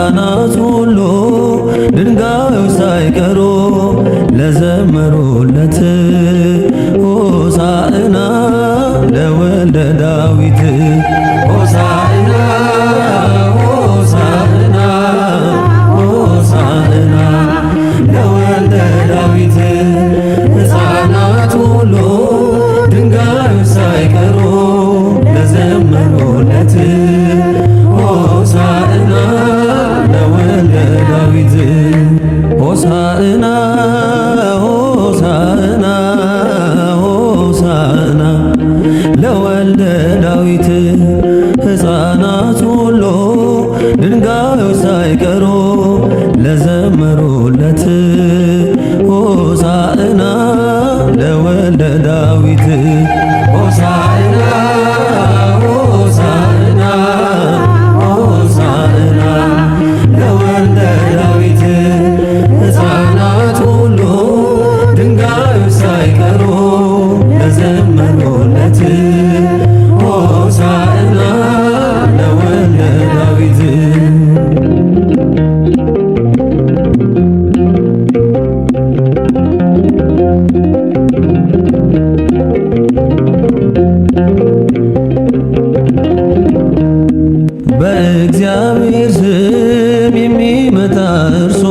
ሕፃናት ሁሉ ድንጋዮች ሳይቀሩ ለዘመሩለት ሆሳዕና ለወልደ ዳዊት ሆሳዕና ሆሳዕና ሆሳዕና ለወልደ ዳዊት ሕፃናት ሁሉ ድንጋዮች ሳይቀሩ ለዘመሩለት ሆሳዕና ለወልደ ዳዊት ሆሳዕና ሆሳዕና ሆሳዕና ለወልደ ዳዊት ሕፃናት ሁሉ ድንጋዮች ሳይቀሩ ለዘመሩለት ሆሳዕና ለወልደ ዳዊት ሆሳዕና ሆሳዕና ሆሳዕና ለወልደ ዳዊት ሕፃናት ሁሉ ድንጋዮች ሳይቀሩ ለዘመሩለት ሆሳዕና ለወልደ ዳዊት በእግዚአብሔር ስም የሚመጣ እርሱ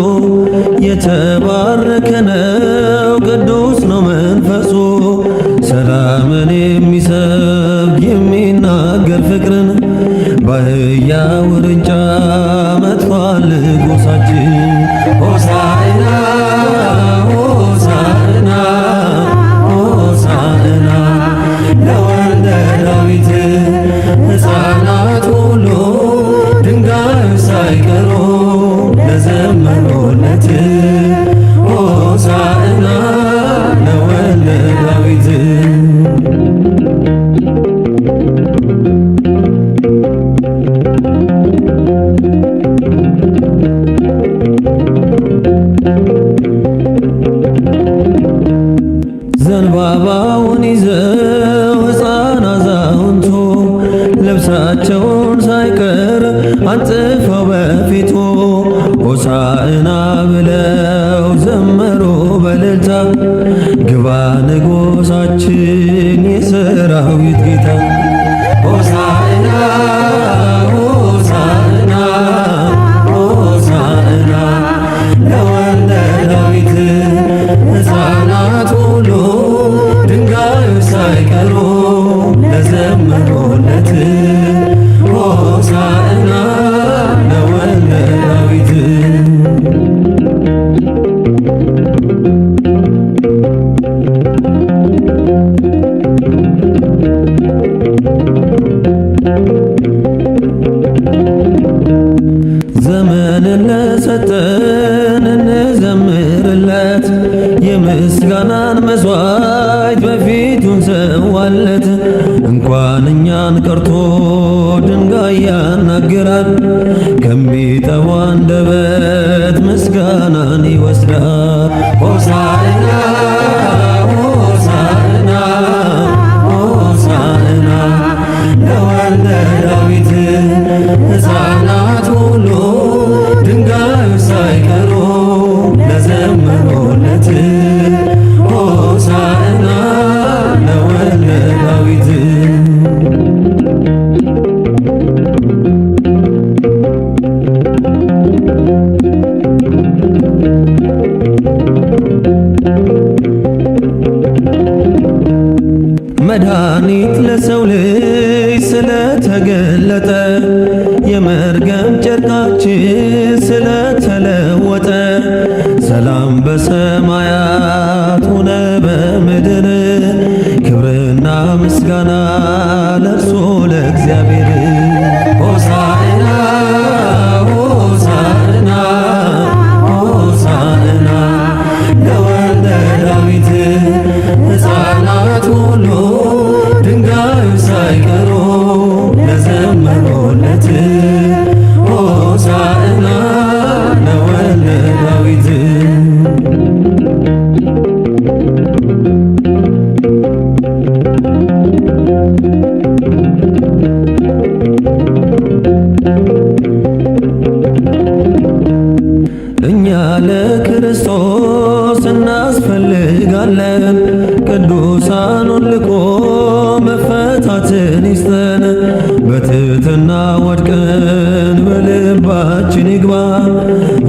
የተባረከ ነው፣ ቅዱስ ነው መንፈሱ። ሰላምን የሚሰብክ የሚናገር ፍቅርን በአህያ ውርንጫ መጥቷል ንጉሣችን። ሆሳዕና ሆሳዕና ሆሳዕና ለወልደ ዳዊት ሕፃናት ሁሉ ድንጋዮች ሳይቀሩ ለዘመሩለት ሆሳዕና ለወልደ ዳዊት ዘንባባውን ይዘው ሕፃን አዛውንቱ ልብሳቸውን ሳይቀር አንጥፈው በፊቱ ሆሳዕና ብለው ዘመሩ በእልልታ። ግባ ንጉሣችን የሰራዊት ጌታ ሆሳዕና ሆሳዕና ሆሳዕና ለወልደ ዳዊት ሕፃናት ሁሉ ድንጋዮች ሳይቀሩ ለዘመሩለት ሆሳዕና ለወልደ ዳዊት ዘመንን ለሰጠን እንዘምርለት፣ የምስጋናን መሥዋዕት በፊቱ እንሰዋለት። እንኳን እኛን ቀርቶ ድንጋይ ያናግራል፣ ከሚጠፋ አንደበት ምስጋናን ይወስዳል። ሆሳዕና ሆሳዕና ሆሳዕና ለወልደ ዳዊት ሕፃናት ሁሉ ድንጋዮች ሳይቀሩ ለዘመሩለት ሆሳዕና ለወልደ ዳዊት መድኃኒት ለሰው ልጅ ስለተገለጠ የመርገም ጨርቃችን ስለተለወጠ ሰላም በሰማያት ሆነ በምድር ክብርና ምስጋና ለእርሱ ለእግዚአብሔር። ሆሳዕና ሆሳዕና ሆሳዕና ለወልደ ዳዊት ሕፃናት ሁሉ ድንጋዮች ሳይቀሩ ለዘመሩለት ሆሳዕና ለወልደ ዳዊት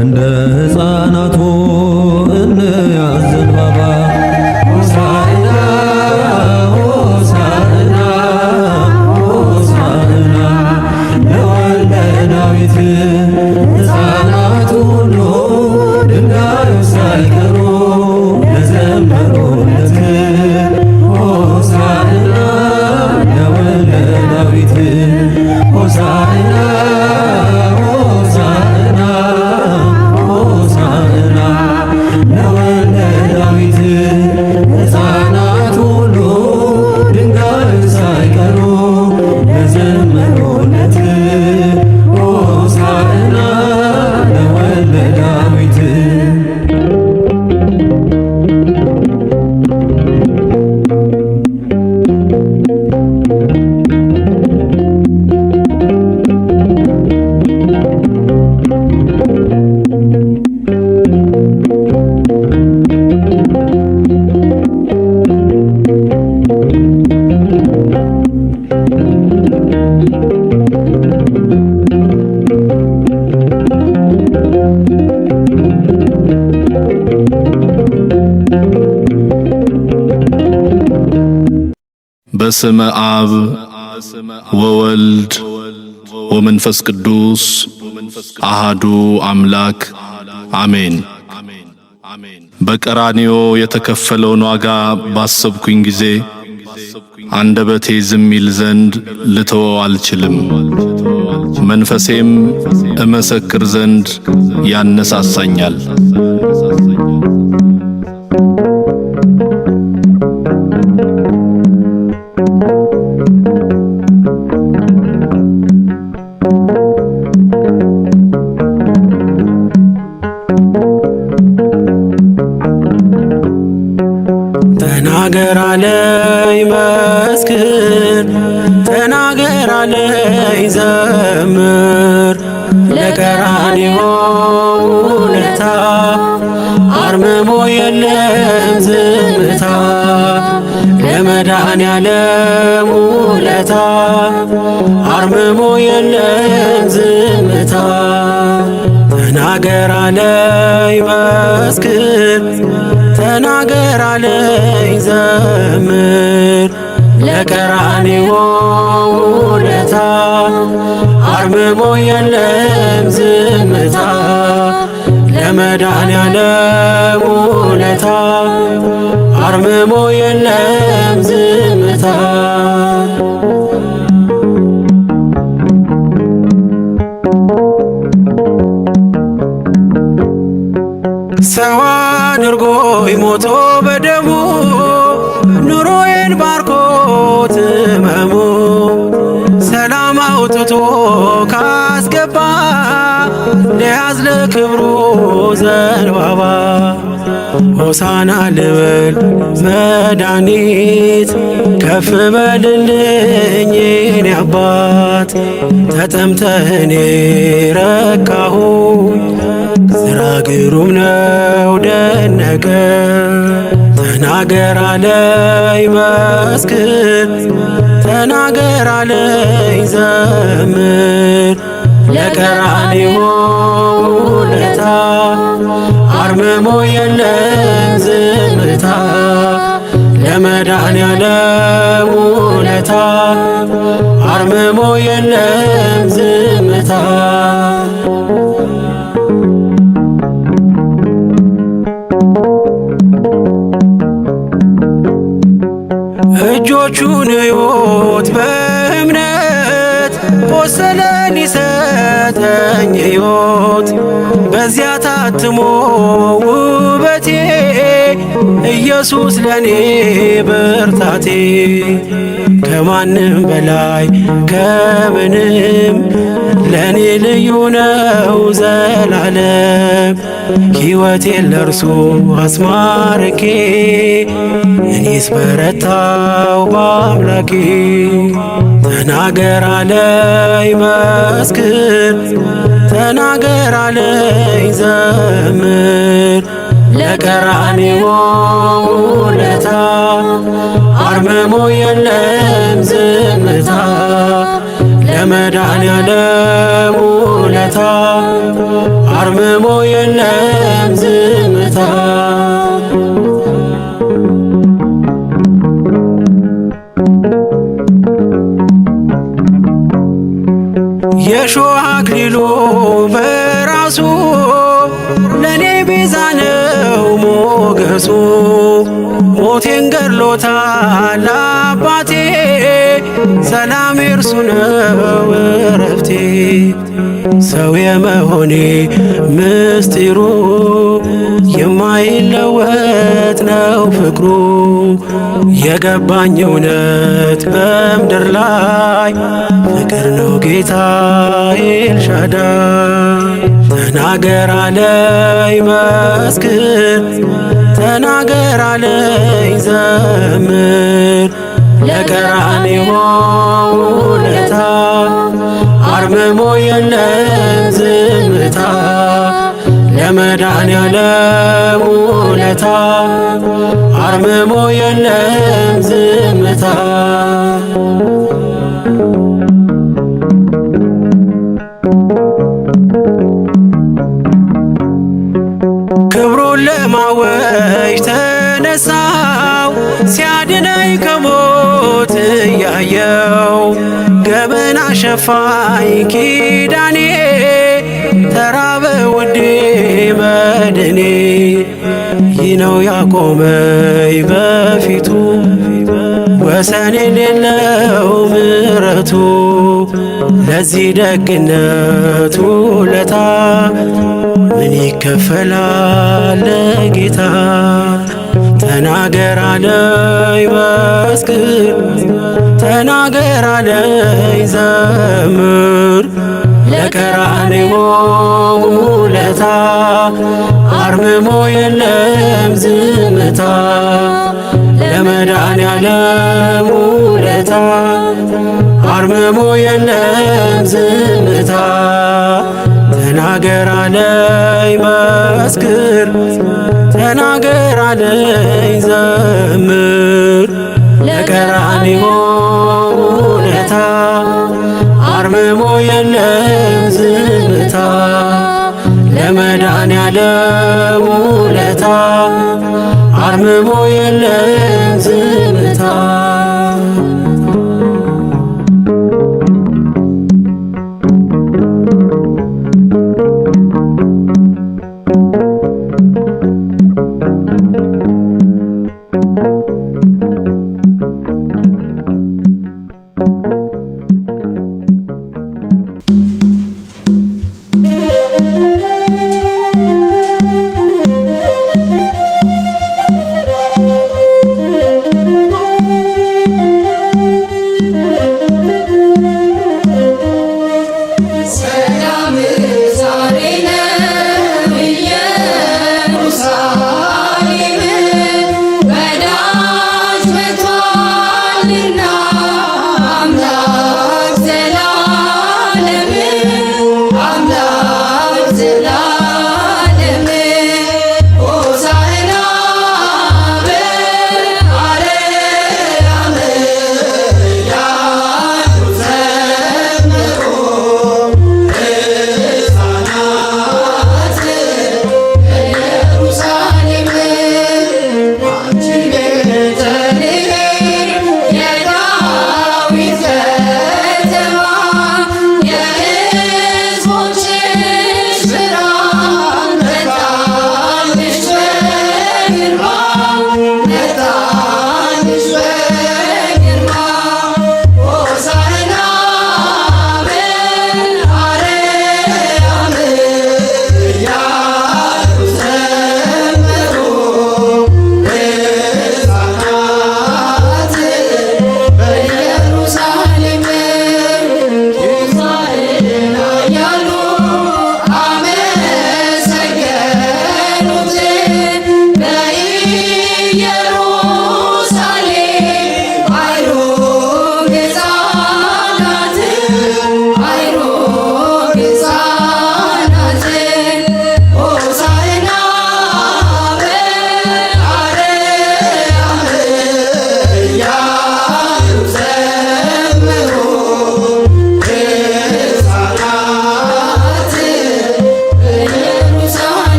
እንደ ሕፃናቱ እንያዝ ዘንባባ ሆሳዕና ሆሳዕና ሆሳዕና ለወልደ ዳዊት ሕፃናት ሁሉ ድንጋዩ ሳይቀሩ ለዘመሩለት ሆሳዕና ለወልደ ዳዊት ሆሳዕና ሆሳዕና ሆሳዕና ለወልደ ዳዊት ሕፃናት ሁሉ ድንጋዩ ሳይቀሩ ለዘመሩለት ሆሳዕና ለወልደ ዳዊት በስመ አብ ወወልድ ወመንፈስ ቅዱስ አሃዱ አምላክ አሜን። በቀራንዮ የተከፈለውን ዋጋ ባሰብኩኝ ጊዜ አንደበቴ ዝም ይል ዘንድ ልተወው አልችልም። መንፈሴም እመሰክር ዘንድ ያነሳሳኛል። ተናገር አለኝ መስክር፣ ተናገር አለኝ ዘምር፣ ለቀራንዮ ውለታ አርምሞ የለም ዝምታ፣ ለመድኃኔዓለም ውለታ አርምሞ የለም ዝምታ። ተናገር አለኝ መስክር፣ ተናገር አለኝ ዘምር፣ ለቀራንዮ ውለታ አርምሞ የለም ዝምታ፣ ለመድኃኔዓለም ውለታ አርምሞ የለም ዝምታ። ሰው አድርጎኝ ሞቶ በደሙ ኑሮዬን ባርኮት ሕመሙ ሰላም አውጥቶ ካስገባ ለያዝ ለክብሩ ዘንባባ ሆሳና ልበል መድኃኒት ከፍ በልልኝ የኔ አባት ተጠምተህ እኔ ረካሁ ስራ ግሩም ነው ደነቀ። ተናገር አለኝ መስክር፣ ተናገር አለኝ ዘምር፣ ለቀራንዮ ውለታ አርምሞ የለም ዝምታ፣ ለመድኃኔዓለም ውለታ አርምሞ የለም ዝምታ። እጆቹን እዩት በእምነት ቆሰለ ሊሰጠኝ ሕይወት በዚያ ታትሞ ውበቴ ኢየሱስ ለኔ ብርታቴ ከማንም በላይ ከምንም ለኔ ልዩ ነው ዘላለም ሕይወቴን ለእርሱ አስማርኬ እኔስ በረታው በአምላኬ። ተናገር አለኝ መስክር፣ ተናገር አለኝ ዘምር፣ ለቀራንዮ ውለታ አርምሞ የለም ዝምታ፣ ለመድኃኔዓለም ውለታ አርምሞ የለም ዝምታ። የሾህ አክሊሉ በራሱ ለኔ ቤዛ ነው ሞገሱ። ሞቴን ገድሎታል አባቴ ሰላም እርሱ ነው እረፍቴ። ሰው የመሆኔ ምስጢሩ የማይለወጥ ነው ፍቅሩ። የገባኝ እውነት በምድር ላይ ፍቅር ነው ጌታ ኤልሻዳይ። ተናገር አለኝ መስክር ተናገር አለኝ ዘምር ለቀራንዮ ውለታ አርምሞ የለም ዝምታ። ለመድኃኔዓለም ውለታ አርምሞ የለም ዝምታ። ክብሩን ለማወጅ ተነሳው ሲያድነኝ ከሞት እያየው። ገበና ሸፋኝ ኪዳኔ ተራበ ውዴ መድኔ። ይህ ነው ያቆመኝ በፊቱ ወሰን የሌለው ምሕረቱ። ለዚህ ደግነቱ ውለታ ምን ይከፈላል ለጌታ? ተናገር አለኝ መስክር ተናገር አለኝ ዘምር ለቀራንዮ ውለታ አርምሞ የለም ዝምታ። ለመድኃኔዓለም ውለታ አርምሞ የለም ዝምታ። ተናገር አለኝ መስክር ተናገር አለኝ ዘምር ለቀራንዮ ውለታ አርምሞ የለም ዝምታ። ለመድኃኔዓለም ውለታ አርምሞ የለም ዝምታ።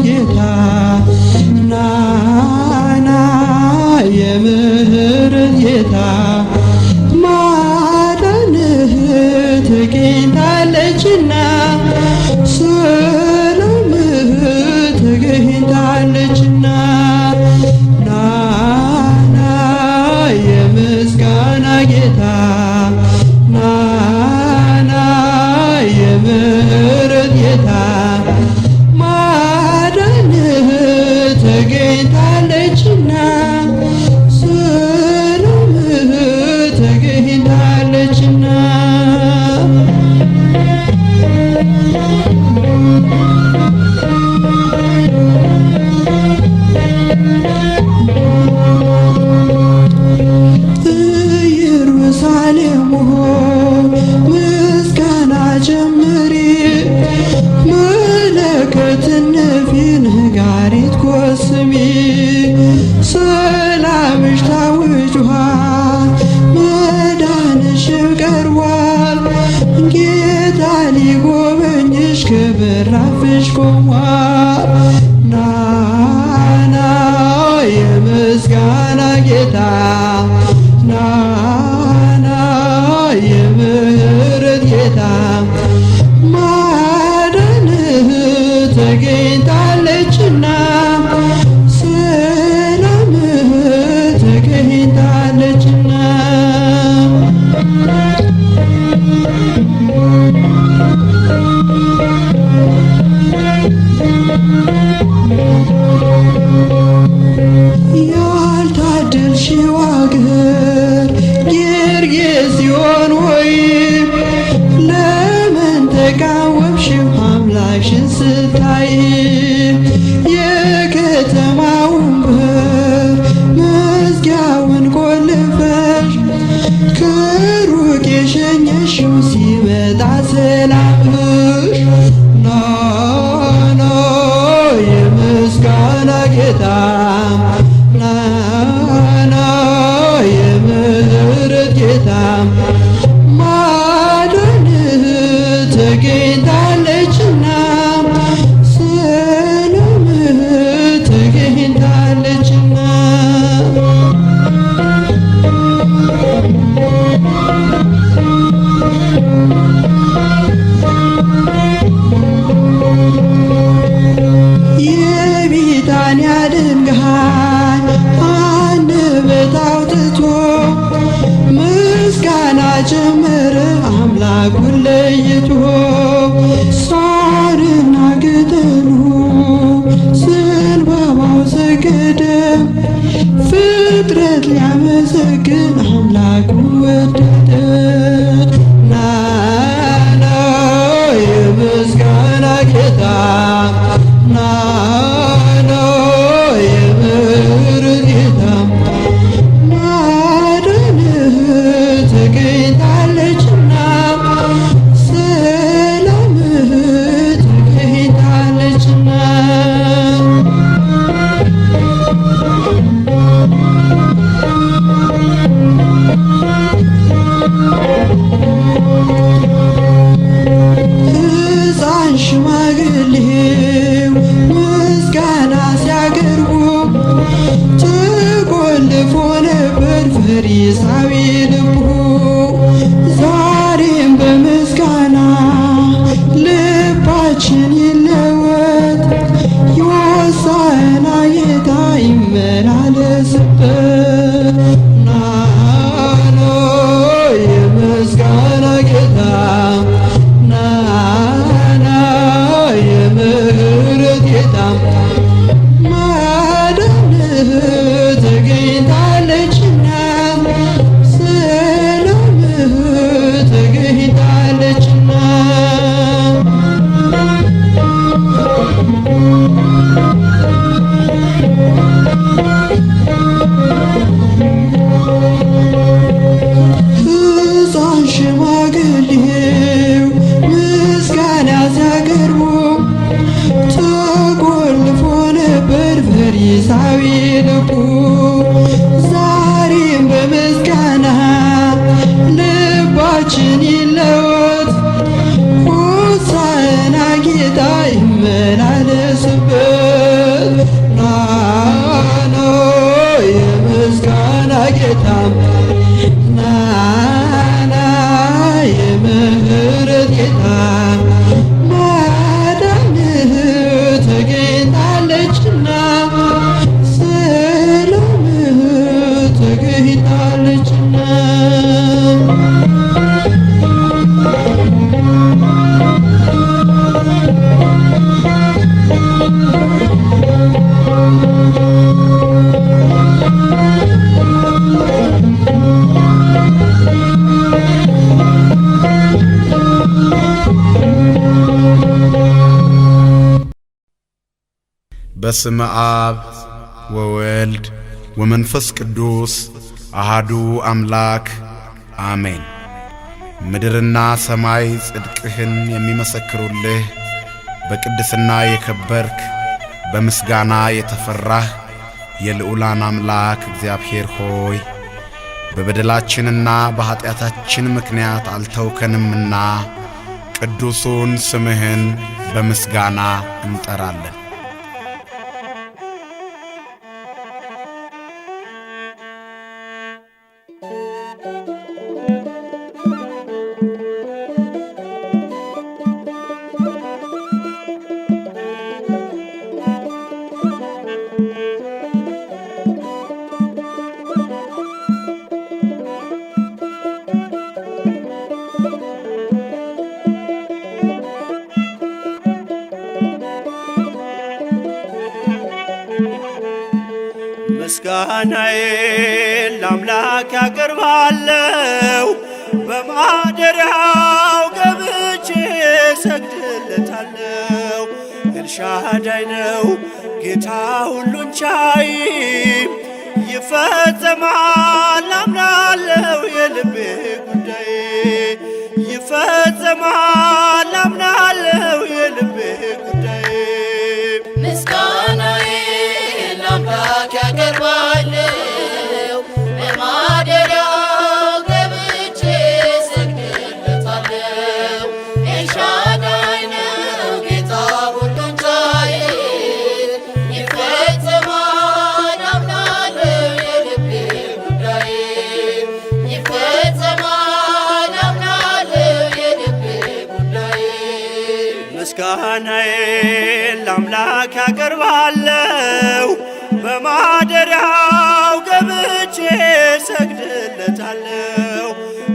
ጌታ ናና የምህረት ጌታ ማዳንህ ተገኝታለችና ሰላምህ ተገኝታለችና ናና የምስጋና ጌታ ናና የምህረት ጌታ ማዳንህ ተገኝታለችና ሰላምህ ተገኝታለችና ኢየሩሳሌም ምስጋና ጀምሪ መለከትን ነፊ ነጋሪት ጎስሚ ሰላምሽ ታውጇል መዳንሽም ቀርቧል ጌታ ሊጎበኝሽ ከበራፍሽ ቆሟል ናና የምስጋና ጌታ ናና የምህረት ጌታ ማዳንህ ተገኝታለችና ሰላምህ ተገኝታለችና ያልታደልሽው አገር ጌርጌሴኖን ሆይ ለምን ተቃወምሽው አምላክሽን ስታይ የከተማውን በር መዝጊያውን ቆልፈሽ ከሩቅ የሸኘሽው ሲመጣ ሰላምሽ ናና የምስጋና ጌታ ናና የምህረት ጌታ ማዳንህ ተገኝታለችና ሰላምህ ተገኝታለችና የቢታንያ ድንጋይ አንደበት አውጥቶ ምስጋና ጀመረ አምላኩን ለይቶ ሳርና ቅጠሉ ዘንባባው ሰገደ ፍጥረት ሊያመሰግን አምላኩን ወደደ ናና የምስጋና ጌታ ናና የምህረት ጌታ ማዳንህ ተገኝታለችና ሰላምህ ተገኝታለችና ሕፃን ሽማግሌው ምስጋና ሲያቀርቡ ተቆልፎ ነበር ፈሪሳዊ ልቡ ዛሬም በምስጋና ልባችን ይለወጥ የሆሳዕና ጌታ ይመላለስበት ናና የምስጋና ጌታ ናና የምህረት ጌታ ማዳንህ ተገኝታለችና ሰላምህ ተገኝታለችና ሕፃን ሽማግሌው ምስጋና ሲያቀርቡ ተቆልፎ ነበር ፈሪሳዊ ልቡ ዛሬም በምስጋና ልባችን ይለወጥ ሆሳዕና ጌታ ይመላለስበት በስመ አብ ወወልድ ወመንፈስ ቅዱስ አሃዱ አምላክ አሜን። ምድርና ሰማይ ጽድቅህን የሚመሰክሩልህ በቅድስና የከበርክ በምስጋና የተፈራህ የልዑላን አምላክ እግዚአብሔር ሆይ በበደላችንና በኃጢአታችን ምክንያት አልተውከንምና ቅዱሱን ስምህን በምስጋና እንጠራለን። ምስጋናዬን ለአምላክ ያቀርባለሁ፣ በማደሪያው ገብቼ ሰግድለታለሁ። ኤልሻዳይ ነው ጌታ ሁሉን ቻይ፣ ይፈጸማል አምናለሁ የልቤ ጉዳይ፣ ይፈጸማል አምናለሁ የልቤ ጉዳይ። ምስጋናዬን ለአምላክ ያቀርባለሁ፣ በማደሪያው ገብቼ ሰግድለታለሁ። ኤልሻዳይ ነው ጌታ ሁሉን ቻይ፣ ይፈጸማል አምናለሁ የልቤ ጉዳይ፣ ይፈጸማል አምናለሁ የልቤ ጉዳይ። ምስጋናዬን ለአምላክ ያቀርባለሁ፣ በማደሪያው ገብቼ ሰግድለታለሁ።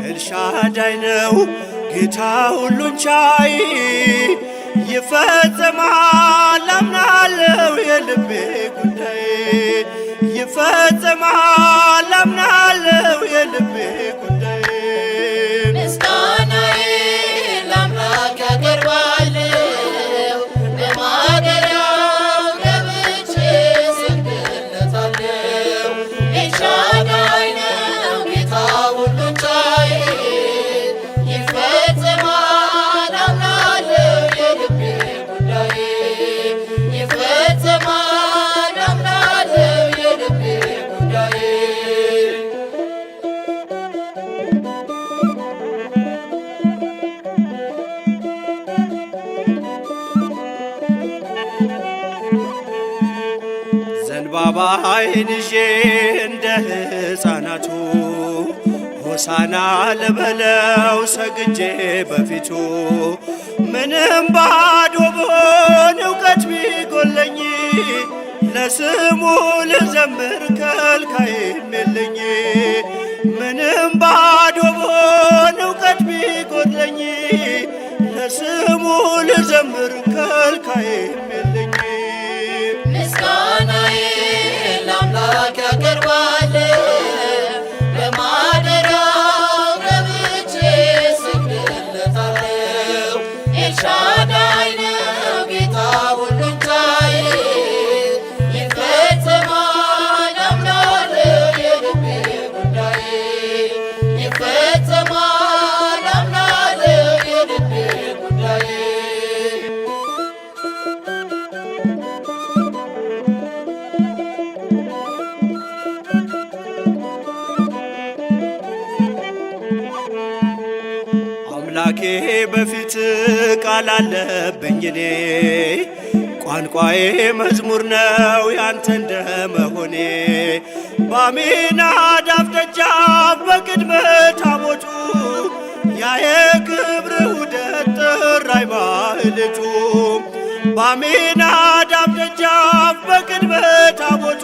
ኤልሻዳይ ነው ጌታ ሁሉን ቻይ፣ ይፈጸማል አምናለሁ የልቤ ጉዳይ፣ ይፈጸማል አምናለሁ የልቤ ጉዳይ። ምስጋናዬን ለአምላክ ያቀርባለሁ፣ በማደሪያው ገብቼ ሰግድለታለሁ። ኤልሻዳይ ነው ጌታ ሁሉን ቻይ፣ ይፈጸማል አምናለሁ የልቤ ጉዳይ፣ ይፈጸማል አምናለሁ የልቤ ጉዳይ። ዘንባባዬን ይዤ እንደ ሕፃናቱ ሆሳና ልበለው ሰግጄ በፊቱ። ምንም ባዶ ብሆን እውቀት ቢጎለኝ ለስሙ ልዘምር ከልካይም የለኝ። ምንም ባዶ ብሆን እውቀት ቢጎለኝ ለስሙ ልዘምር ከልካይም የለኝ። ምስጋናዬን ለአምላክ ያቀርባለሁ፣ በማደሪያው ገብቼ ሰግድለታለሁ። ኤልሻዳይ ነው ጌታ ሁሉን ቻይ፣ ይፈጸማል አምናለሁ የልቤ ጉዳይ፣ ይፈጸማል አምናለሁ የልቤ ጉዳይ። አምላኬ በፊት ቃል አለብኝ እኔ፣ ቋንቋዬ መዝሙር ነው ያንተ እንደመሆኔ። በአሚናዳብ ደጃፍ በቅድመ ታቦቱ ያ የክብር ውደት ጠራኝ ማህሌቱ። በአሚናዳብ ደጃፍ በቅድመ ታቦቱ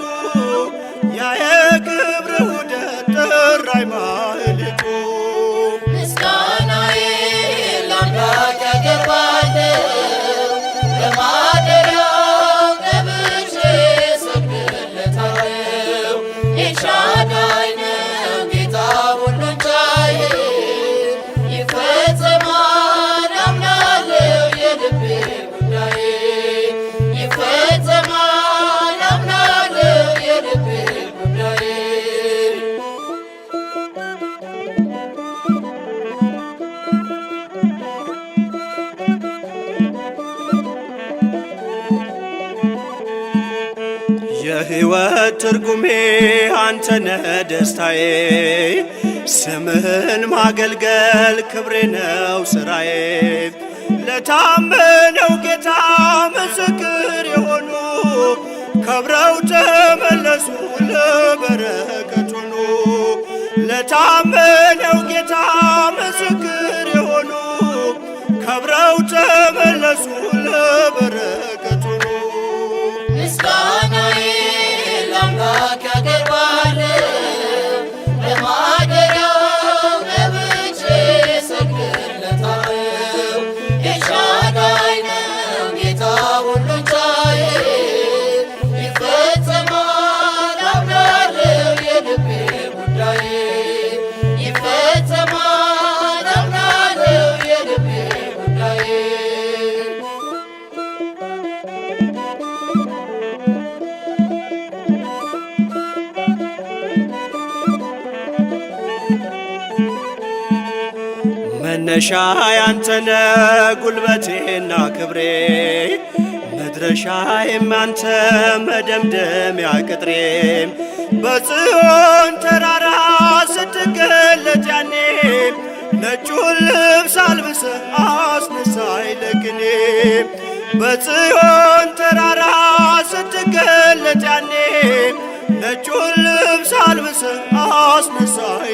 ያ የክብር ውደት ጠራኝ ማህሌቱ። ምስጋናዬን ለአምላክ ያቀርባለሁ፣ በማደሪያው ገብቼ ሰግድለታለሁ። ኤልሻዳይ ነው ጌታ ሁሉን ቻይ፣ ይፈጸማል አምናለሁ የልቤ ጉዳይ፣ ይፈጸማል የሕይወት ትርጉሜ አንተነ ደስታዬ ስምህን ማገልገል ክብሬ ነው ሥራዬ። ለታመነው ጌታ ምስክር የሆኑ ከብረው ተመለሱ ለበረከት ሆኑ። ለታመነው ጌታ ምስክር የሆኑ ከብረው ተመለሱ ለበረከት ሆኑ። ምስጋናዬ ለአምላክ ያቀርባለሁ ለማደሪያው ገብቼ እሰግድለታለሁ። ኤልሻዳይ ነው ጌታ ሁሉን ቻይ ይፈጸማል አምናለሁ የልቤ ጉዳይ ይፈጸማል አምናለሁ የልቤ ጉዳይ መነሻ ያንተነ ጉልበቴና ክብሬ መድረሻዬም አንተ መደምደሚያ ቅጥሬ። በጽዮን ተራራ ስትገለጥ ያኔ ነጩን ልብስ አልብሰህ አስነሳኝ ለቅኔ። በጽዮን ተራራ ስትገለጥ ያኔ ነጩን ልብስ አልብሰህ አስነሳኝ